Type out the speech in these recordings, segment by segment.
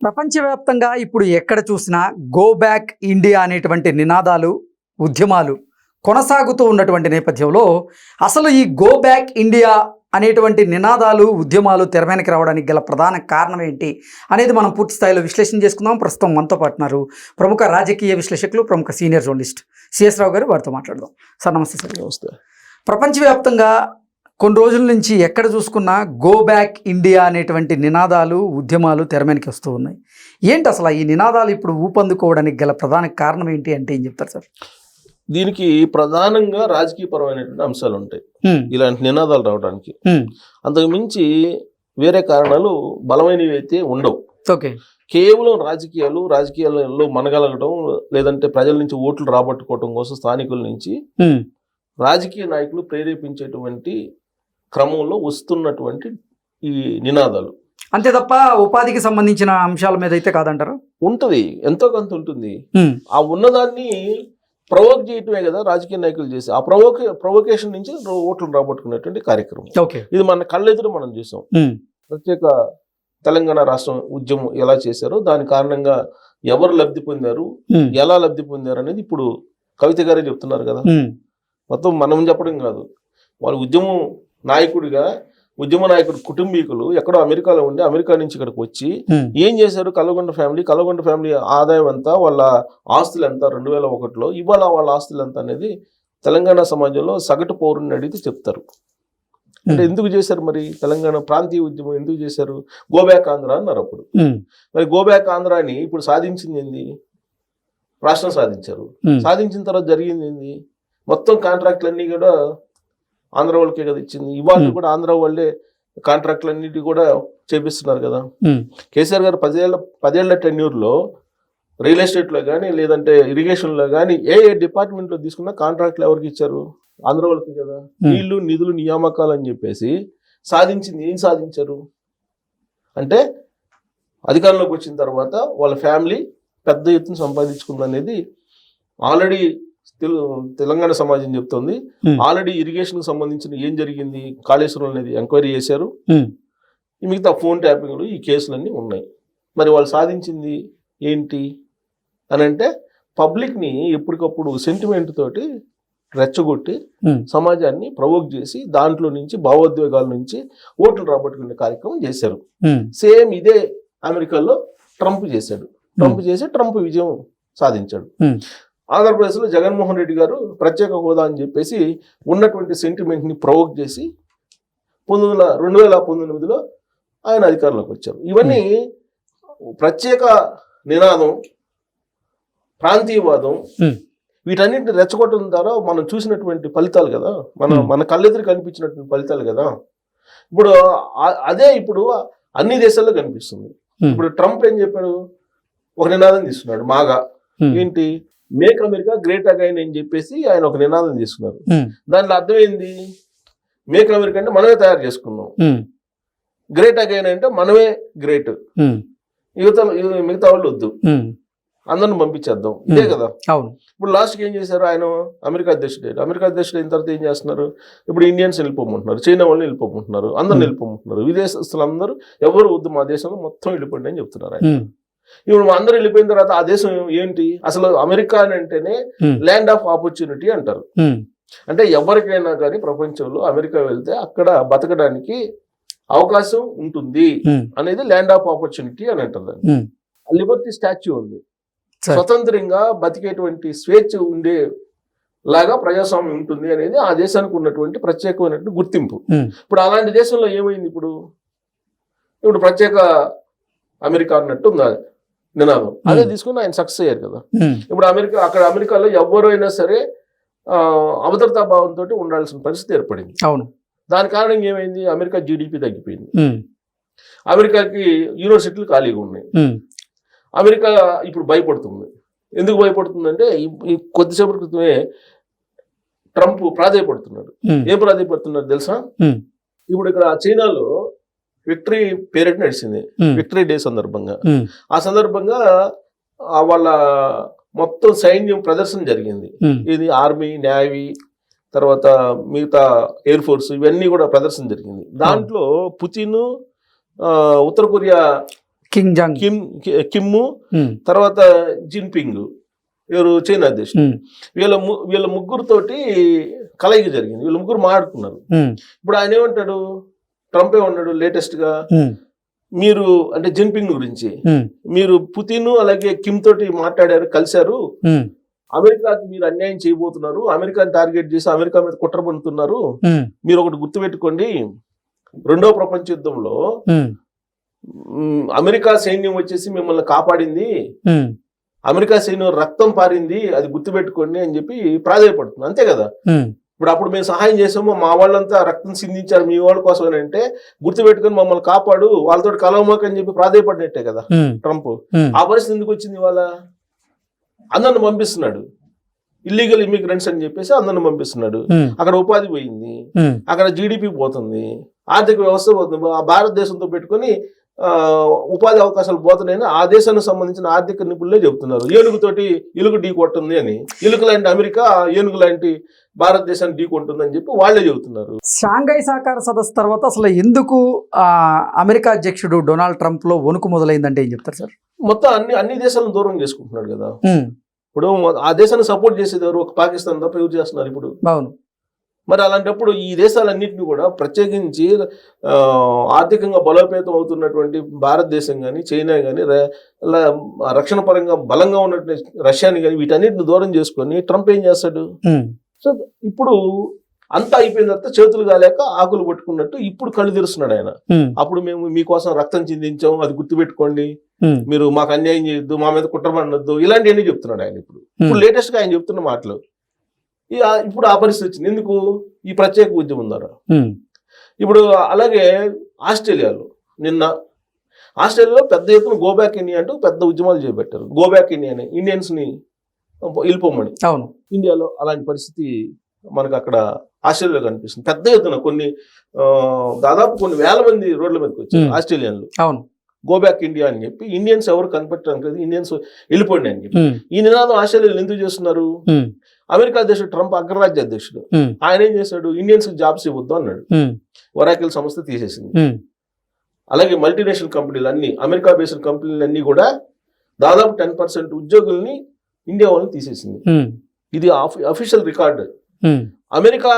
ప్రపంచవ్యాప్తంగా ఇప్పుడు ఎక్కడ చూసినా గో బ్యాక్ ఇండియా అనేటువంటి నినాదాలు, ఉద్యమాలు కొనసాగుతూ ఉన్నటువంటి నేపథ్యంలో అసలు ఈ గో బ్యాక్ ఇండియా అనేటువంటి నినాదాలు, ఉద్యమాలు తెర వెనక్కి రావడానికి గల ప్రధాన కారణం ఏంటి అనేది మనం పూర్తి స్థాయిలో విశ్లేషణ చేసుకుందాం. ప్రస్తుతం మనతో పాటున్నారు ప్రముఖ రాజకీయ విశ్లేషకులు, ప్రముఖ సీనియర్ జర్నలిస్ట్ సిఎస్ రావు గారు. వారితో మాట్లాడదాం. సార్ నమస్తే. సార్ నమస్తే. ప్రపంచవ్యాప్తంగా కొన్ని రోజుల నుంచి ఎక్కడ చూసుకున్నా గో బ్యాక్ ఇండియా అనేటువంటి నినాదాలు, ఉద్యమాలు తెర మీదకి వస్తూ ఉన్నాయి. ఏంటి అసలు ఈ నినాదాలు ఇప్పుడు ఊపందుకోవడానికి గల ప్రధాన కారణం ఏంటి అంటే ఏం చెప్తారు సార్? దీనికి ప్రధానంగా రాజకీయపరమైనటువంటి అంశాలు ఉంటాయి ఇలాంటి నినాదాలు రావడానికి. అంతకు మించి వేరే కారణాలు బలమైనవి అయితే ఉండవు. ఓకే, కేవలం రాజకీయాలలో మనగలగడం, లేదంటే ప్రజల నుంచి ఓట్లు రాబట్టుకోవడం కోసం స్థానికుల నుంచి రాజకీయ నాయకులు ప్రేరేపించేటువంటి క్రమంలో వస్తున్నటువంటి ఈ నినాదాలు అంతే తప్ప ఉపాధికి సంబంధించిన అంశాల మీద అయితే కాదంటారు. ఉంటది, ఎంతో కొంత ఉంటుంది. ఆ ఉన్నదాన్ని ప్రవోక్ చేయటమే కదా రాజకీయ నాయకులు చేసి, ఆ ప్రవోకేషన్ నుంచి ఓట్లు రాబట్టుకునేటువంటి కార్యక్రమం. ఇది మన కళ్ళెదురు మనం చూసాం. ప్రత్యేక తెలంగాణ రాష్ట్రం ఉద్యమం ఎలా చేశారో, దాని కారణంగా ఎవరు లబ్ధి పొందారు, ఎలా లబ్ధి పొందారు అనేది ఇప్పుడు కవిత గారే చెప్తున్నారు కదా. మొత్తం మనం చెప్పడం కాదు, వాళ్ళు ఉద్యమ నాయకుడు కుటుంబీకులు ఎక్కడో అమెరికాలో ఉండి అమెరికా నుంచి ఇక్కడికి వచ్చి ఏం చేశారు, కల్వకుంట్ల ఫ్యామిలీ ఆదాయం ఎంత, వాళ్ళ ఆస్తులు ఎంత 2001లో, ఇవాళ వాళ్ళ ఆస్తులు ఎంత అనేది తెలంగాణ సమాజంలో సగటు పౌరుని అడిగితే చెప్తారు. అంటే ఎందుకు చేశారు మరి తెలంగాణ ప్రాంతీయ ఉద్యమం ఎందుకు చేశారు? గోబ్యాక్ ఆంధ్ర అన్నారు అప్పుడు. మరి గోబ్యాక్ ఆంధ్రాని ఇప్పుడు సాధించింది ఏంది? రాష్ట్రం సాధించారు. సాధించిన తర్వాత జరిగింది ఏంది? మొత్తం కాంట్రాక్ట్లన్నీ కూడా ఆంధ్ర వాళ్ళకే కదా ఇచ్చింది. ఇవాళ కూడా ఆంధ్ర వాళ్ళే కాంట్రాక్ట్లన్నిటి కూడా చేపిస్తున్నారు కదా. కేసీఆర్ గారు 10 ఏళ్ల టెన్యూర్లో రియల్ ఎస్టేట్లో కానీ, లేదంటే ఇరిగేషన్లో కానీ, ఏ డిపార్ట్మెంట్లో తీసుకున్నా కాంట్రాక్ట్లు ఎవరికి ఇచ్చారు? ఆంధ్ర వాళ్ళకి కదా. నీళ్లు, నిధులు, నియామకాలు అని చెప్పేసి సాధించింది ఏం సాధించారు అంటే, అధికారంలోకి వచ్చిన తర్వాత వాళ్ళ ఫ్యామిలీ పెద్ద ఎత్తున సంపాదించుకుందనేది ఆల్రెడీ తెలంగాణ సమాజం చెప్తుంది. ఆల్రెడీ ఇరిగేషన్ కి సంబంధించిన ఏం జరిగింది, కాళేశ్వరం అనేది ఎంక్వైరీ చేశారు. మిగతా ఫోన్ ట్యాపింగ్లు, ఈ కేసులన్నీ ఉన్నాయి. మరి వాళ్ళు సాధించింది ఏంటి అని అంటే, పబ్లిక్ ని ఎప్పటికప్పుడు సెంటిమెంట్ తోటి రెచ్చగొట్టి సమాజాన్ని ప్రవోక్ చేసి దాంట్లో నుంచి భావోద్వేగాల నుంచి ఓట్లు రాబట్టుకునే కార్యక్రమం చేశారు. సేమ్ ఇదే అమెరికాలో ట్రంప్ చేసి ట్రంప్ విజయం సాధించాడు. ఆంధ్రప్రదేశ్లో జగన్మోహన్ రెడ్డి గారు ప్రత్యేక హోదా అని చెప్పేసి ఉన్నటువంటి సెంటిమెంట్ని ప్రవోక్ చేసి 2019లో ఆయన అధికారంలోకి వచ్చారు. ఇవన్నీ ప్రత్యేక నినాదం, ప్రాంతీయవాదం, వీటన్నింటిని రెచ్చగొట్టడం ద్వారా మనం చూసినటువంటి ఫలితాలు కదా, మన కళ్ళెదురు కనిపించినటువంటి ఫలితాలు కదా. ఇప్పుడు ఇప్పుడు అన్ని దేశాల్లో కనిపిస్తుంది. ఇప్పుడు ట్రంప్ ఏం చెప్పాడు? ఒక నినాదం తీసుకున్నాడు, మాగా ఏంటి, మేక్ అమెరికా గ్రేట్ అగైన్ అని చెప్పేసి ఆయన ఒక నినాదం తీసుకున్నారు. దాంట్లో అర్థం ఏంది? మేక్ అమెరికా అంటే మనమే తయారు చేసుకున్నాం, గ్రేట్ అగైన్ అంటే మనమే గ్రేట్, మిగతా వాళ్ళు వద్దు, అందరిని పంపించేద్దాం, ఇదే కదా. ఇప్పుడు లాస్ట్కి ఏం చేశారు? ఆయన అమెరికా అధ్యక్షుడు అయిన తర్వాత ఏం చేస్తున్నారు? ఇప్పుడు ఇండియన్స్ వెళ్ళిపోమంటున్నారు, చైనా వాళ్ళని వెళ్ళిపోమంటున్నారు, అందరిని వెళ్ళిపోమంటున్నారు. విదేశస్తులు అందరూ ఎవరు వద్దు, మా దేశంలో మొత్తం వెళ్ళిపోండి అని చెప్తున్నారు ఆయన. ఇప్పుడు అందరూ వెళ్ళిపోయిన తర్వాత ఆ దేశం ఏంటి? అసలు అమెరికా అంటేనే ల్యాండ్ ఆఫ్ ఆపర్చునిటీ అంటారు. అంటే ఎవరికైనా కానీ ప్రపంచంలో అమెరికా వెళ్తే అక్కడ బతకడానికి అవకాశం ఉంటుంది అనేది ల్యాండ్ ఆఫ్ ఆపర్చునిటీ అని అంటారు. లిబర్టీ స్టాచ్యూ ఉంది, స్వతంత్రంగా బతికేటువంటి స్వేచ్ఛ ఉండే లాగా ప్రజాస్వామ్యం ఉంటుంది అనేది ఆ దేశానికి ఉన్నటువంటి ప్రత్యేకమైనటువంటి గుర్తింపు. ఇప్పుడు అలాంటి దేశంలో ఏమైంది? ఇప్పుడు ప్రత్యేక అమెరికా అన్నట్టు ఉంది నినాదం. అదే తీసుకుని ఆయన సక్సెస్ అయ్యారు కదా. ఇప్పుడు అమెరికాలో ఎవరైనా సరే అభద్రతా భావంతో ఉండాల్సిన పరిస్థితి ఏర్పడింది. దాని కారణంగా ఏమైంది? అమెరికా జీడిపి తగ్గిపోయింది. అమెరికాకి యూనివర్సిటీలు ఖాళీగా ఉన్నాయి. అమెరికా ఇప్పుడు భయపడుతుంది. ఎందుకు భయపడుతుందంటే, కొద్దిసేపటి క్రితమే ట్రంప్ ప్రాధాయపడుతున్నాడు. ఏం ప్రాధాయపడుతున్నారు తెలుసా? ఇప్పుడు ఇక్కడ చైనాలో విక్టరీ పీరియడ్ నడిచింది, విక్టరీ డే సందర్భంగా. ఆ సందర్భంగా వాళ్ళ మొత్తం సైన్యం ప్రదర్శన జరిగింది. ఇది ఆర్మీ, నేవీ, తర్వాత మిగతా ఎయిర్ ఫోర్స్, ఇవన్నీ కూడా ప్రదర్శన జరిగింది. దాంట్లో పుతిన్, ఉత్తర కొరియా కిమ్ తర్వాత జిన్పింగ్, ఎవరు చైనా అధ్యక్షుడు, వీళ్ళ ముగ్గురుతోటి కలయిక జరిగింది. వీళ్ళ ముగ్గురు మాట్లాడుకున్నారు. ఇప్పుడు ఆయన ఏమంటాడు, ట్రంప్ ఏమన్నాడు లేటెస్ట్ గా, మీరు అంటే జిన్పింగ్ గురించి, మీరు పుతిన్ అలాగే కిమ్ తోటి మాట్లాడారు, కలిశారు, అమెరికాకి మీరు అన్యాయం చేయబోతున్నారు, అమెరికాని టార్గెట్ చేసి అమెరికా మీద కుట్ర పడుతున్నారు. మీరు ఒకటి గుర్తుపెట్టుకోండి, రెండో ప్రపంచ యుద్ధంలో అమెరికా సైన్యం వచ్చేసి మిమ్మల్ని కాపాడింది, అమెరికా సైన్యం రక్తం పారింది, అది గుర్తుపెట్టుకోండి అని చెప్పి ప్రాధాయపడుతుంది. అంతే కదా. ఇప్పుడు అప్పుడు మేము సహాయం చేసాము, మా వాళ్ళంతా రక్తం సిందించారు మీ వాళ్ళ కోసం అని అంటే, గుర్తుపెట్టుకుని మమ్మల్ని కాపాడు, వాళ్ళతో కలవమాక అని చెప్పి ప్రాధాయపడినట్టే కదా ట్రంప్. ఆ పరిస్థితి ఎందుకు వచ్చింది? ఇవాళ అందరిని పంపిస్తున్నాడు, ఇల్లీగల్ ఇమిగ్రెంట్స్ అని చెప్పేసి అందరిని పంపిస్తున్నాడు. అక్కడ ఉపాధి పోయింది, అక్కడ జీడిపి పోతుంది, ఆర్థిక వ్యవస్థ పోతుంది. ఆ భారతదేశంతో పెట్టుకుని ఉపాధి అవకాశాలు పోతున్నాయని ఆ దేశానికి సంబంధించిన ఆర్థిక నిపుణులే చెబుతున్నారు. ఏనుగుతోటి ఎలుగు ఢీ కొట్టుంది అని, ఎలుగు లాంటి అమెరికా ఏనుగు లాంటి భారతదేశాన్ని ఢీ కొంటుందని చెప్పి వాళ్ళే చెబుతున్నారు. షాంఘై సహకార సదస్సు తర్వాత అసలు ఎందుకు అమెరికా అధ్యక్షుడు డొనాల్డ్ ట్రంప్ లో వణుకు మొదలైందంటే ఏం చెప్తారు సార్? మొత్తం అన్ని దేశాలను దూరం చేసుకుంటున్నాడు కదా. ఇప్పుడు ఆ దేశాన్ని సపోర్ట్ చేసేది ఎవరు? ఒక పాకిస్తాన్ తప్ప ఎవరు చేస్తున్నారు ఇప్పుడు? అవును. మరి అలాంటప్పుడు ఈ దేశాలన్నింటినీ కూడా, ప్రత్యేకించి ఆర్థికంగా బలోపేతం అవుతున్నటువంటి భారతదేశం కానీ, చైనా కానీ, రక్షణ పరంగా బలంగా ఉన్నటువంటి రష్యాని కానీ, వీటన్నిటిని దూరం చేసుకొని ట్రంప్ ఏం చేస్తాడు? సో ఇప్పుడు అంతా అయిపోయిన తర్వాత చేతులు కాలేక ఆకులు పట్టుకున్నట్టు ఇప్పుడు కళ్ళు తెరుస్తున్నాడు ఆయన. అప్పుడు మేము మీకోసం రక్తం చిందించాం, అది గుర్తుపెట్టుకోండి, మీరు మాకు అన్యాయం చేయొద్దు, మా మీద కుట్రపడద్దు, ఇలాంటివన్నీ చెప్తున్నాడు ఆయన. ఇప్పుడు లేటెస్ట్ గా ఆయన చెప్తున్న మాటలు. ఇప్పుడు ఆ పరిస్థితి వచ్చింది ఎందుకు? ఈ ప్రత్యేక ఉద్యమం ద్వారా. ఇప్పుడు అలాగే ఆస్ట్రేలియాలో పెద్ద ఎత్తున గోబ్యాక్ ఇండియా అంటూ పెద్ద ఉద్యమాలు చేపట్టారు. గోబ్యాక్ ఇండియా అని, ఇండియన్స్ ని వెళ్ళిపోమని. అవును. ఇండియాలో అలాంటి పరిస్థితి మనకు అక్కడ ఆస్ట్రేలియాలో కనిపిస్తుంది. పెద్ద ఎత్తున దాదాపు కొన్ని వేల మంది రోడ్ల మీదకి వచ్చారు ఆస్ట్రేలియన్లు. అవును. గోబ్యాక్ ఇండియా అని చెప్పి, ఇండియన్స్ ఎవరు కనిపెట్టడానికి లేదు, ఇండియన్స్ వెళ్ళిపోండి అని చెప్పి. ఈ నినాదం ఆస్ట్రేలియాలో ఎందుకు చేస్తున్నారు? అమెరికా అధ్యక్షుడు ట్రంప్ అగ్రరాజ్య అధ్యక్షుడు, ఆయన ఏం చేశాడు? ఇండియన్స్ జాబ్స్ ఇవ్వద్దు అన్నాడు. ఒరాకిల్ సంస్థ తీసేసింది. అలాగే మల్టీనేషనల్ కంపెనీలు అన్ని, అమెరికా బేస్డ్ కంపెనీలు అన్ని కూడా దాదాపు 10% ఉద్యోగుల్ని ఇండియా వాళ్ళని తీసేసింది. ఇది అఫీషియల్ రికార్డు. అమెరికా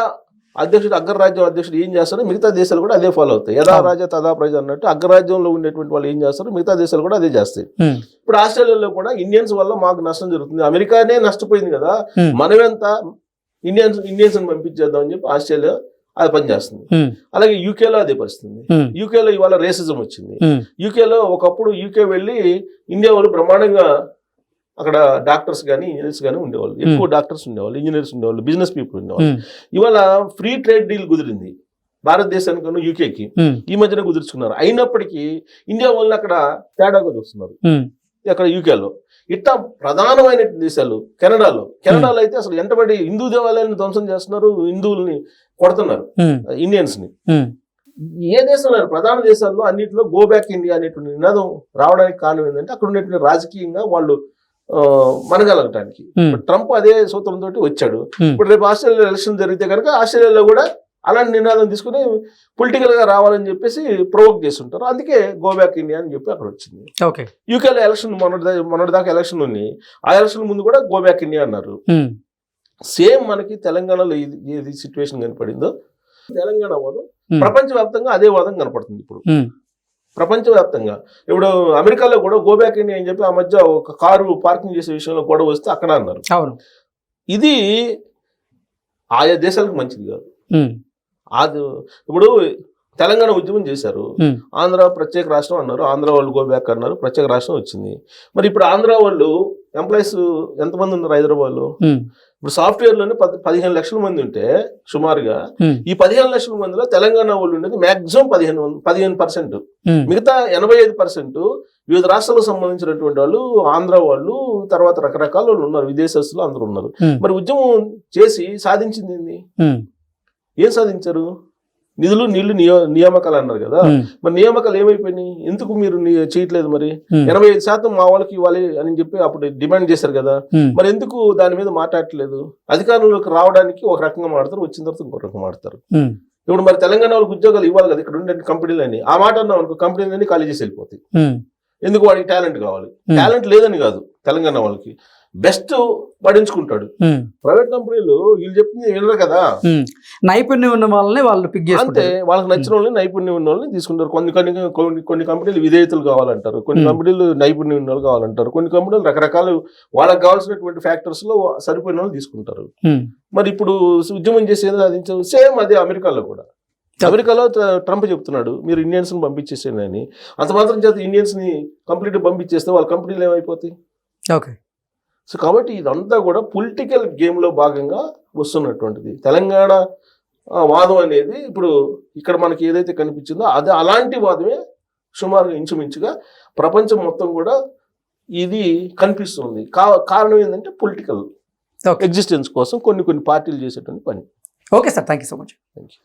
అధ్యక్షుడు, అగ్రరాజ్యం అధ్యక్షుడు ఏం చేస్తారో మిగతా దేశాలు కూడా అదే ఫాలో అవుతాయి. యథా రాజా తదా ప్రజ అన్నట్టు అగ్రరాజ్యంలో ఉండేటువంటి వాళ్ళు ఏం చేస్తారో మిగతా దేశాలు కూడా అదే చేస్తాయి. ఇప్పుడు ఆస్ట్రేలియాలో కూడా ఇండియన్స్ వల్ల మాకు నష్టం జరుగుతుంది, అమెరికానే నష్టపోయింది కదా, మనమెంత ఇండియన్స్ పంపించేద్దాం అని చెప్పి ఆస్ట్రేలియా అది పనిచేస్తుంది. అలాగే యూకేలో అదే పరిస్థితి. యూకేలో ఇవాళ రేసిజం వచ్చింది. యూకేలో ఒకప్పుడు యూకే వెళ్ళి ఇండియా వాళ్ళు బ్రహ్మాండంగా అక్కడ డాక్టర్స్ కానీ ఇంజనీర్స్ కానీ ఉండేవాళ్ళు, ఎక్కువ డాక్టర్స్ ఉండేవాళ్ళు, ఇంజనీర్స్ ఉండేవాళ్ళు, బిజినెస్ పీపుల్ ఉండేవాళ్ళు. ఇవాళ ఫ్రీ ట్రేడ్ డీల్ కుదిరింది భారతదేశానికి యూకేకి, ఈ మధ్యన కుదుర్చుకున్నారు. అయినప్పటికీ ఇండియా వాళ్ళు అక్కడ తేడాగా చూస్తున్నారు. అక్కడ యూకేలో ఇట్లా ప్రధానమైన దేశాలు కెనడాలో అయితే అసలు ఎంతబడి హిందూ దేవాలయాలను ధ్వంసం చేస్తున్నారు, హిందువుల్ని కొడుతున్నారు, ఇండియన్స్ ని. ఏ దేశంలో ప్రధాన దేశాల్లో అన్నింటిలో గో బ్యాక్ ఇండియా అనేటువంటి నినాదం రావడానికి కారణం ఏంటంటే అక్కడ ఉన్నటువంటి రాజకీయంగా వాళ్ళు మనగలగటానికి. ట్రంప్ అదే సూత్రంతో వచ్చాడు. ఇప్పుడు రేపు ఆస్ట్రేలియా ఎలక్షన్ జరిగితే కనుక ఆస్ట్రేలియాలో కూడా అలాంటి నినాదం తీసుకుని పొలిటికల్ గా రావాలని చెప్పేసి ప్రొవోక్ చేస్తుంటారు. అందుకే గో బ్యాక్ ఇండియా అని చెప్పి అక్కడ వచ్చింది. యూకేలో ఎలక్షన్ మొన్నటిదాకా ఎలక్షన్ ఉంది, ఆ ఎలక్షన్ ముందు కూడా గో బ్యాక్ ఇండియా అన్నారు. సేమ్ మనకి తెలంగాణలో ఏది సిచ్యువేషన్ కనపడిందో తెలంగాణ వాదం ప్రపంచవ్యాప్తంగా అదే వాదం కనపడుతుంది ఇప్పుడు ప్రపంచవ్యాప్తంగా. ఇప్పుడు అమెరికాలో కూడా గో బ్యాక్ ఇండియా అని చెప్పి ఆ మధ్య ఒక కారు పార్కింగ్ చేసే విషయంలో గొడవ వస్తే అక్కడ అన్నారు. ఇది ఆయా దేశాలకు మంచిది కాదు. అది ఇప్పుడు తెలంగాణ ఉద్యమం చేశారు, ఆంధ్ర ప్రత్యేక రాష్ట్రం అన్నారు, ఆంధ్ర వాళ్ళు గో బ్యాక్ అన్నారు, ప్రత్యేక రాష్ట్రం వచ్చింది. మరి ఇప్పుడు ఆంధ్ర వాళ్ళు ఎంప్లాయీస్ ఎంతమంది ఉన్నారు హైదరాబాద్ లో? ఇప్పుడు సాఫ్ట్వేర్ లోనే 15 లక్షల మంది ఉంటే సుమారుగా ఈ 15 లక్షల మందిలో తెలంగాణ వాళ్ళు ఉండేది మాక్సిమం 15%. మిగతా 85% వివిధ రాష్ట్రాలకు సంబంధించినటువంటి వాళ్ళు, ఆంధ్ర వాళ్ళు, తర్వాత రకరకాల వాళ్ళు ఉన్నారు, విదేశస్తులు అందరూ ఉన్నారు. మరి ఉద్యమం చేసి సాధించింది ఏంది? ఏం సాధించారు? నిధులు నీళ్లు నియామకాలు అన్నారు కదా, మరి నియామకాలు ఏమైపోయినాయి? ఎందుకు మీరు చేయట్లేదు? మరి 85% మా వాళ్ళకి ఇవ్వాలి అని చెప్పి అప్పుడు డిమాండ్ చేశారు కదా, మరి ఎందుకు దాని మీద మాట్లాడట్లేదు? అధికారంలోకి రావడానికి ఒక రకంగా మాడతారు, వచ్చిన తర్వాత ఇంకో రకంగా మాడతారు. ఇప్పుడు మరి తెలంగాణ వాళ్ళకి ఉద్యోగాలు ఇవ్వాలి కదా, ఇక్కడ ఉండే కంపెనీలన్నీ. ఆ మాట అన్నాం అనుకో, కంపెనీలన్నీ ఖాళీ చేసి వెళ్ళిపోతాయి. ఎందుకు వాడికి టాలెంట్ కావాలి, టాలెంట్ లేదని కాదు, తెలంగాణ వాళ్ళకి బెస్ట్ పడించుకుంటాడు. ప్రైవేట్ కంపెనీలు వీళ్ళు చెప్పింది వినరు కదా, నైపుణ్యం ఉన్న వాళ్ళని వాళ్ళు పిక్ అంతే, చేసుకుంటారు. వాళ్ళకి నచ్చిన వాళ్ళని, నైపుణ్యం ఉన్న వాళ్ళని తీసుకుంటారు. కొన్ని కంపెనీలు విధేయతలు కావాలంటారు, కొన్ని కంపెనీలు నైపుణ్యం ఉన్న వాళ్ళు కావాలంటారు, కొన్ని కంపెనీలు రకరకాల వాళ్ళకి కావాల్సినటువంటి ఫ్యాక్టర్స్ లో సరిపోయిన వాళ్ళు తీసుకుంటారు. మరి ఇప్పుడు ఉద్యమం చేసేది అది సేమ్ అదే అమెరికాలో కూడా. అమెరికాలో ట్రంప్ చెప్తున్నాడు మీరు ఇండియన్స్ ని పంపించేసేయండి అని. అంత మాత్రం చేత ఇండియన్స్ ని కంప్లీట్ పంపించేస్తే వాళ్ళ కంపెనీలు ఏమైపోతాయి? ఓకే. సో కాబట్టి ఇదంతా కూడా పొలిటికల్ గేమ్ లో భాగంగా వస్తున్నటువంటిది. తెలంగాణ వాదం అనేది ఇప్పుడు ఇక్కడ మనకి ఏదైతే కనిపించిందో అదే అలాంటి వాదమే సుమారుగా ఇంచుమించుగా ప్రపంచం మొత్తం కూడా ఇది కనిపిస్తుంది. కారణం ఏంటంటే పొలిటికల్ ఎగ్జిస్టెన్స్ కోసం కొన్ని పార్టీలు చేసేటువంటి పని. Okay sir, thank you so much. Thank you.